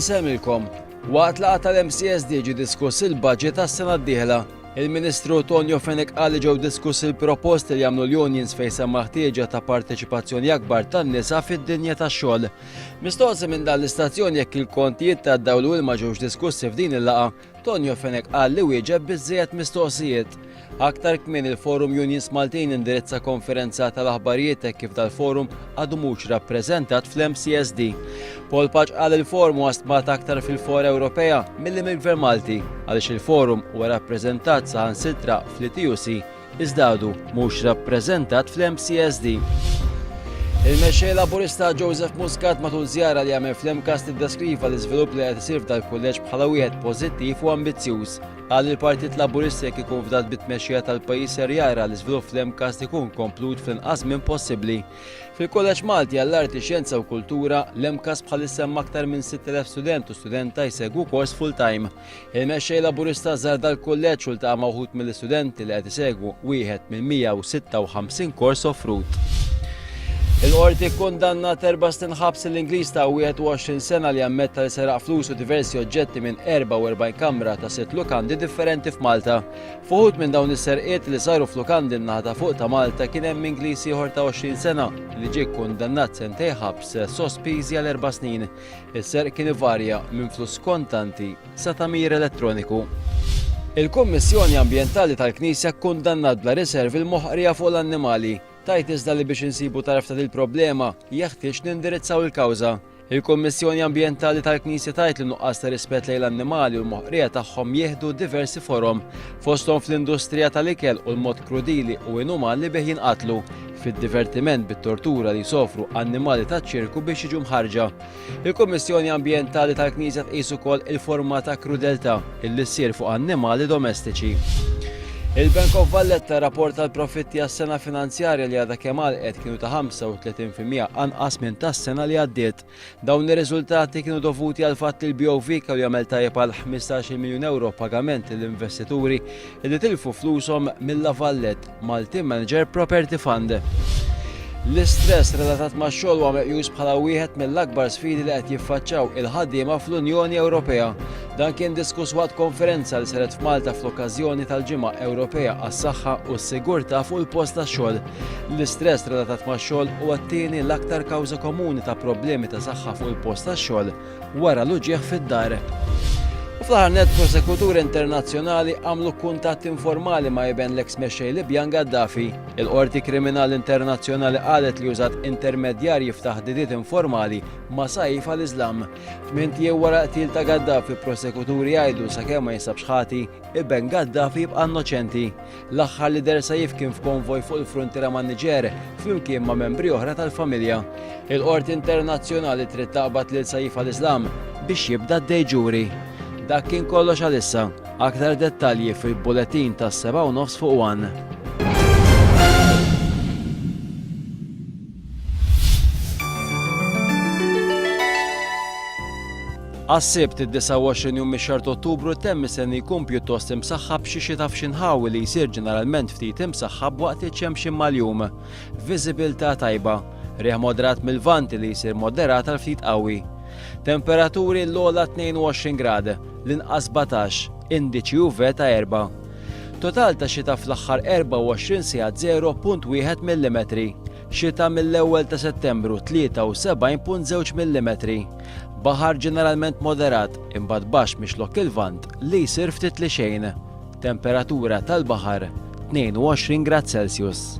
Insemmilkom, waqt laqgħa tal-MCSD ġie diskuss il-budget tas-sena d-dieħla. Il-Ministru Tonio Fenech qal li ġew diskuss il-proposti li jagħmlu l-unions fejn semma ħtieġa ta' parteċipazzjoni akbar tan-nisa fid-dinja tax-xogħol. Mistoqsi minn dan l-istazzjon jekk il-kontijiet tad-dawl u ma ġewx diskussi f'din il-laqgħa, Tonio Fenech qal li wieġeb biżżejjed mistoqsijiet. Aktar kmien il-Forum Unions Maltin indirizza konferenza tal-aħbarijiet kif dal-forum għadu mhux rappreżentat fl-MCSD. Paul Paċ qal il-forum huwa stmat aktar fil-fora Ewropea milli mill-Gvern Malti għaliex il-forum huwa rappreżentat saħansitra fl-TUC iżda għadu mhux rappreżentat fl-MCSD. Il-mexxej Laburista Joseph Muscat matul żjara li għamel fl-MCAS tiddeskriva l-iżvilupp li qed isir f'dal-kulleġġ bħala wieħed pożittiv u ambizzjuż. Qal il-Partit Laburista jekk ikun fdat bit-tmexxija tal-pajjiż ser jara l-iżvilupp fl-MCAS ikun komplut fl-inqas minn possibbli. Fil-Kulleġġ Malti għall-Arti, Xjenza u Kultura, l-MCAS bħalissa hemm aktar minn 6,000 student u studenta jsegwu kors full-time. Il-mexxej Laburista żar dal-kulleġġ u ltaqa' ma' wħud mill-istudenti li qed isegwu wieħed mill-156 kors offrut. Il-qorti kkundannat 4 snin ħabs l-Ingliż ta' 21 sena li ammetta li seraq flus u diversi oġġetti minn 44 kamra ta' 6 lukandi differenti f'Malta. Fuħud minn dawn is-serqiet li saru f'lukandi n-naħa ta' fuq ta' Malta kien hemm Ingliż ieħor ta' 20 sena li ġie kkundannat sentejn ħabs sospiżi għal 4 snin. Is-serq kien ivarja minn flus kontanti sa tamir elettroniku. Il-Kummissjoni Ambjentali tal-Knisja kkundannat bla riservi l-moħqrija fuq l-annimali. Tajt iżda li biex insibu tarf ta' il-problema jeħtieġ nindirizzaw il-kawża. Il-Kummissjoni Ambjentali tal-Knisja tajt li nuqqas ta' rispett lejn l-annimali u l-moħqrija tagħhom jieħdu diversi forom, fosthom fl-industrija tal-ikel u l-mod krudili u inuman li bih jinqatlu, fid-divertiment bit-tortura li jsofru annimali taċ-ċirku biex jiġu mħarġa. Il-Kummissjoni Ambjentali tal-Knisja tqis ukoll il-forma ta' krudeltà illi ssir fuq annimali domestiċi. Il-Bank of Valletta rapporta l-profitti għas-sena finanzjarja li għadha kemm għalqet kienu ta' 35% anqas minn tas-sena li għaddiet. Dawn ir-riżultati kienu dovuti għal fatt li l-BOV kellu jagħmel tajjeb għal 15 miljun euro pagament lill-investituri li tilfu flushom mill-La Vallette Malti Manager Property Fund. L-istress relatat ma' xogħol huwa meqjus bħala wieħed mill-akbar sfidi li qed jiffaċċjaw il-ħaddiema fl-Unjoni Ewropea. Dan kien diskuss waqt konferenza li saret f'Malta fl-okkażjoni tal-Ġimgħa Ewropea għas-Saħħa u s-Sigurtà fuq il-post tax-xogħol. L-istress relatat ma' xogħol huwa t-tieni l-aktar kawża komuni ta' problemi ta' saħħa fuq il-post tax-xogħol wara l-uġigħ fid-dar. U fl-aħħar nett prosekuturi internazzjonali għamlu kuntatt informali ma' jben l-eks mexxej Libjan Gaddafi. Il-Qorti Kriminali Internazzjonali qalet li użat intermedjarji f'taħdidiet informali ma' Saif al-Islam. 8 jiem wara qtil ta' Gaddafi prosekuturi jgħidu sakemm ma jinsabx ħati ibben Gaddafi jibqa' innoċenti. L-aħħar li der Saif kien f'konvoj fuq il-fruntiera man Niġer flimkien ma' membri oħra tal-familja. Il-Qorti Internazzjonali trid taqbad lil Saif al-Islam biex jibda d-dejġuri. Dak kien kollox għalissa, aktar dettalji fil-bulletin tas-7:9 fuq 1. Għas-Sibt id-29 jum mix-xahar Ottubru temm mistenni jkun pjuttost imsaħħab xi xita f'xinħawi li jsir ġeneralment ftit imsaħħab waqt iċ-ċemxin mal-jum. Viżibilità tajba, riħ moderat mill-vanti li jsir moderat għal ftit qawwi. Temperaturi l-ogħla 22 grad, l-inqas 17, indiċi UV ta' 4. Total ta' xita fl-aħħar 24 siegħa 0.1 mm. Xita mill-ewwel ta' Settembru 73.2 mm. Baħar ġeneralment moderat imbagħad baxx mixlok il-vant li jsir ftit li xejn. Temperatura tal-baħar 22 grad Celsius.